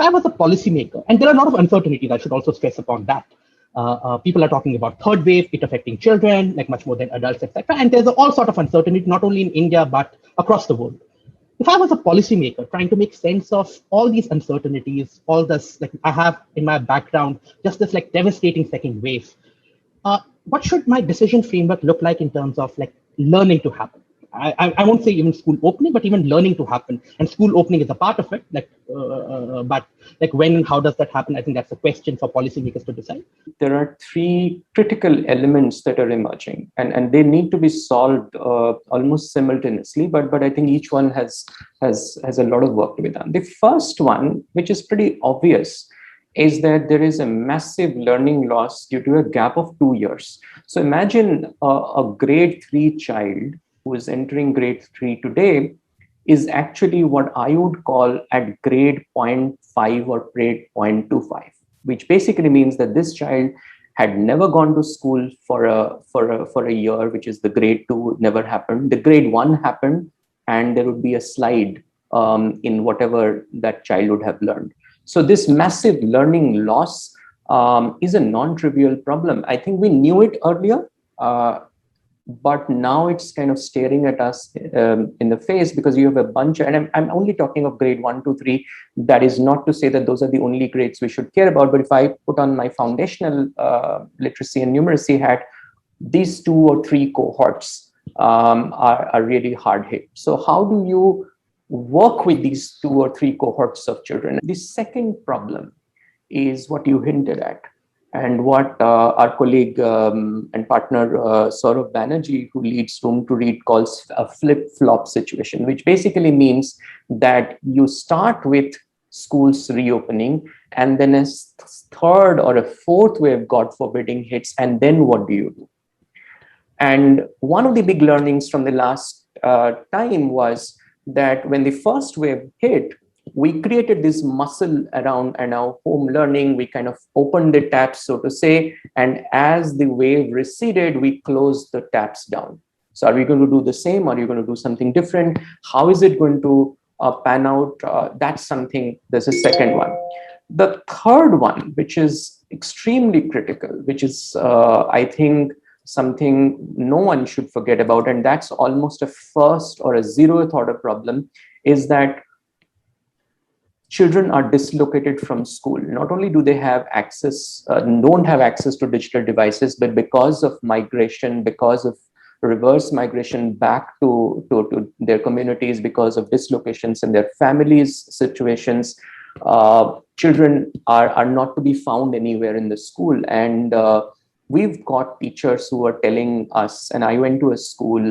I was a policymaker, and there are a lot of uncertainties, I should also stress upon that. People are talking about third wave, it affecting children, like much more than adults, etc. And there's all sort of uncertainty, not only in India, but across the world. If I was a policymaker trying to make sense of all these uncertainties, all this, like I have in my background, just this like devastating second wave, what should my decision framework look like in terms of like learning to happen? I won't say even school opening, but even learning to happen. And school opening is a part of it. But like when and how does that happen? I think that's a question for policymakers to decide. There are three critical elements that are emerging, and they need to be solved almost simultaneously. But I think each one has a lot of work to be done. The first one, which is pretty obvious, is that there is a massive learning loss due to a gap of 2 years. So imagine a grade 3 child who is entering grade 3 today is actually what I would call at grade 0.5 or grade 0.25, which basically means that this child had never gone to school for a year, which is the grade 2 never happened. The grade 1 happened, and there would be a slide in whatever that child would have learned. So this massive learning loss is a non-trivial problem. I think we knew it earlier, but now it's kind of staring at us in the face, because you have a bunch, and I'm only talking of grade 1, 2, 3. That is not to say that those are the only grades we should care about, but if I put on my foundational literacy and numeracy hat, these 2 or 3 cohorts are really hard hit. So how do you work with these 2 or 3 cohorts of children? The second problem is what you hinted at, and what our colleague and partner Saurav Banerjee, who leads Room to Read, calls a flip-flop situation, which basically means that you start with schools reopening, and then a third or a fourth wave, God forbidding, hits, and then what do you do? And one of the big learnings from the last time was that when the first wave hit, we created this muscle around our home learning. We kind of opened the taps, so to say, and as the wave receded, we closed the taps down. So are we going to do the same? Are you going to do something different? How is it going to pan out? That's something, there's a second one. The third one, which is extremely critical, which is, I think, something no one should forget about, and that's almost a first or a zeroth order problem, is that children are dislocated from school. Not only do they have access, don't have access to digital devices, but because of migration, because of reverse migration back to their communities, because of dislocations in their families' situations, children are not to be found anywhere in the school. And we've got teachers who are telling us, and I went to a school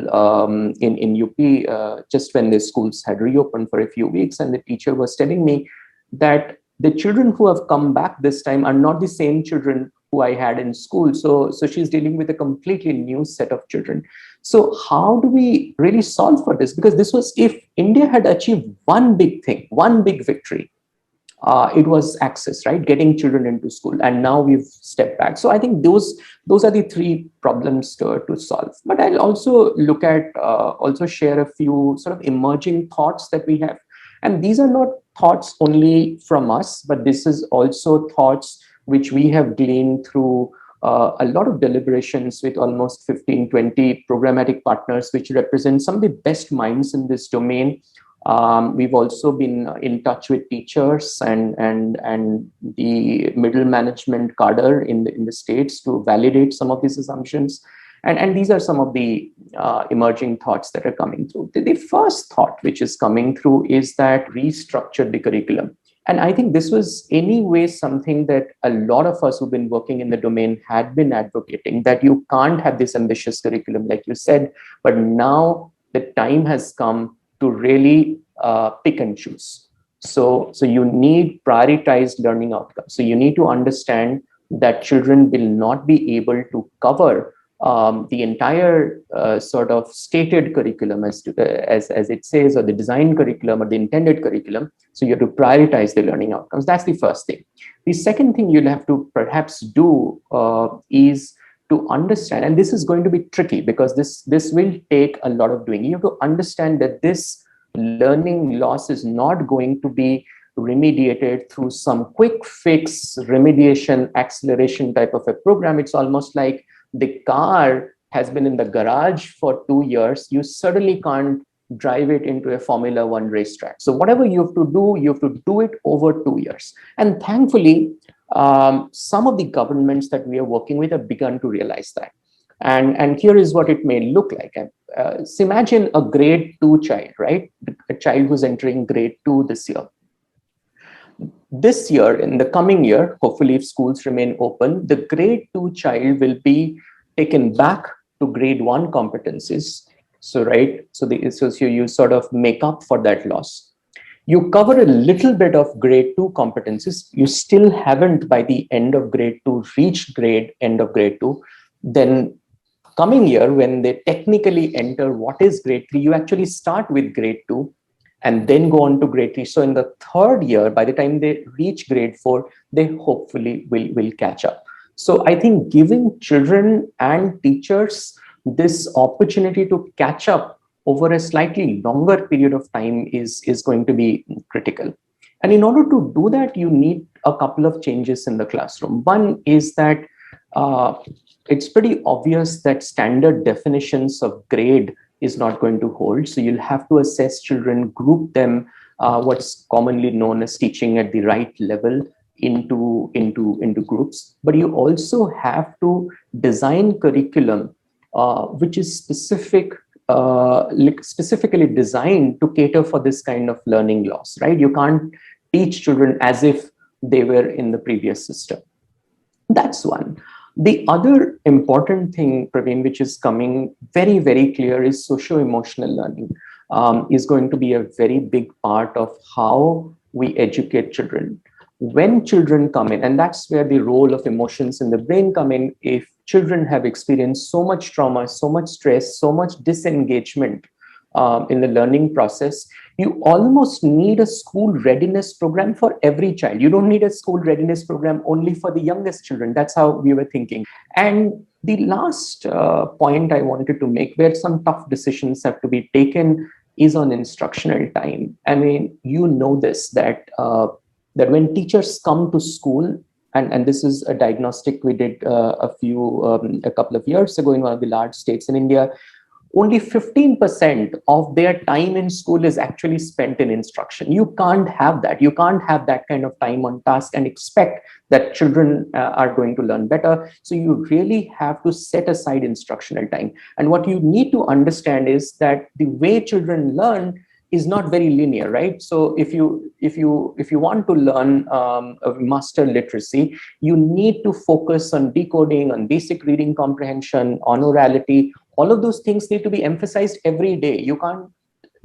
in UP just when the schools had reopened for a few weeks, and the teacher was telling me that the children who have come back this time are not the same children who I had in school. So she's dealing with a completely new set of children. So how do we really solve for this? Because this was, if India had achieved one big thing, one big victory, it was access, right? Getting children into school. And now we've stepped back. So I think those are the 3 problems to solve. But I'll also look at, also share a few sort of emerging thoughts that we have. And these are not thoughts only from us, but this is also thoughts which we have gleaned through a lot of deliberations with almost 15, 20 programmatic partners, which represent some of the best minds in this domain. We've also been in touch with teachers and the middle management cadre in the states to validate some of these assumptions. And these are some of the emerging thoughts that are coming through. The first thought which is coming through is that restructure the curriculum. And I think this was anyway something that a lot of us who've been working in the domain had been advocating, that you can't have this ambitious curriculum, like you said, but now the time has come to really pick and choose. So you need prioritized learning outcomes. So you need to understand that children will not be able to cover the entire sort of stated curriculum as it says, or the design curriculum or the intended curriculum. So you have to prioritize the learning outcomes. That's the first thing. The second thing you'll have to perhaps do is to understand, and this is going to be tricky because this will take a lot of doing. You have to understand that this learning loss is not going to be remediated through some quick fix remediation acceleration type of a program. It's almost like the car has been in the garage for 2 years. You certainly can't drive it into a Formula One racetrack. So whatever you have to do it over 2 years. And thankfully, some of the governments that we are working with have begun to realize that. And here is what it may look like. So imagine a grade 2 child, right? A child who's entering grade 2 this year. This year, in the coming year, hopefully if schools remain open, the grade 2 child will be taken back to grade 1 competencies. So, right, so you sort of make up for that loss. You cover a little bit of grade 2 competencies. You still haven't by the end of grade 2 reached end of grade 2. Then coming year, when they technically enter what is grade 3, you actually start with grade 2 and then go on to grade 3. So in the third year, by the time they reach grade 4, they hopefully will catch up. So I think giving children and teachers this opportunity to catch up over a slightly longer period of time is going to be critical. And in order to do that, you need a couple of changes in the classroom. One is that it's pretty obvious that standard definitions of grade is not going to hold. So you'll have to assess children, group them, what's commonly known as teaching at the right level into groups. But you also have to design curriculum which is specifically designed to cater for this kind of learning loss, right? You can't teach children as if they were in the previous system. That's one. The other important thing, Praveen, which is coming very, very clear is socio-emotional learning is going to be a very big part of how we educate children. When children come in, and that's where the role of emotions in the brain come in, if children have experienced so much trauma, so much stress, so much disengagement in the learning process, you almost need a school readiness program for every child. You don't need a school readiness program only for the youngest children. That's how we were thinking. And the last point I wanted to make, where some tough decisions have to be taken, is on instructional time. I mean, you know this, that when teachers come to school, and this is a diagnostic we did a couple of years ago in one of the large states in India, only 15% of their time in school is actually spent in instruction. You can't have that. You can't have that kind of time on task and expect that children are going to learn better. So you really have to set aside instructional time. And what you need to understand is that the way children learn is not very linear, right? So if you want to learn master literacy, you need to focus on decoding, on basic reading comprehension, on orality. All of those things need to be emphasized every day. You can't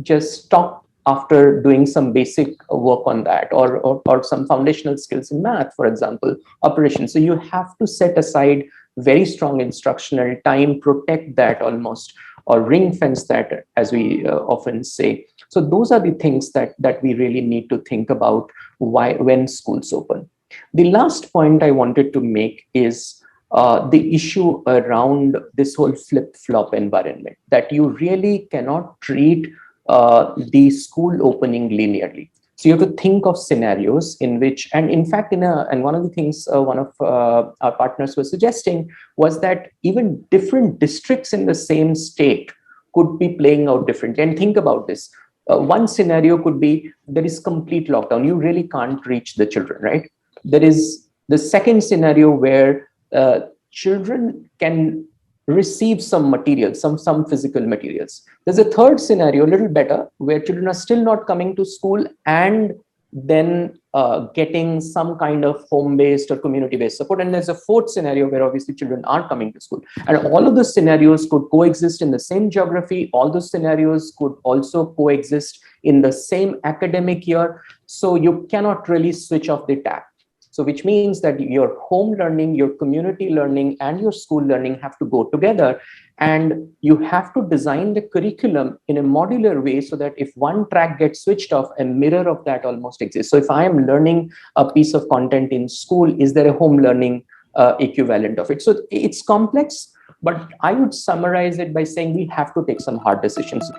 just stop after doing some basic work on that, or some foundational skills in math, for example, operations. So you have to set aside very strong instructional time, protect that almost, or ring fence that, as we often say. So those are the things that we really need to think about when schools open. The last point I wanted to make is the issue around this whole flip-flop environment, that you really cannot treat the school opening linearly. So you have to think of scenarios in which, and in fact, and one of the things one of our partners was suggesting was that even different districts in the same state could be playing out differently. And think about this. One scenario could be there is complete lockdown. You really can't reach the children, right? There is the second scenario where children can receive some materials, some physical materials. There's a third scenario, a little better, where children are still not coming to school and then getting some kind of home-based or community-based support. And there's a fourth scenario where obviously children are coming to school. And all of those scenarios could coexist in the same geography. All those scenarios could also coexist in the same academic year. So you cannot really switch off the tap. So which means that your home learning, your community learning, and your school learning have to go together. And you have to design the curriculum in a modular way so that if one track gets switched off, a mirror of that almost exists. So if I am learning a piece of content in school, is there a home learning equivalent of it? So it's complex, but I would summarize it by saying we have to take some hard decisions.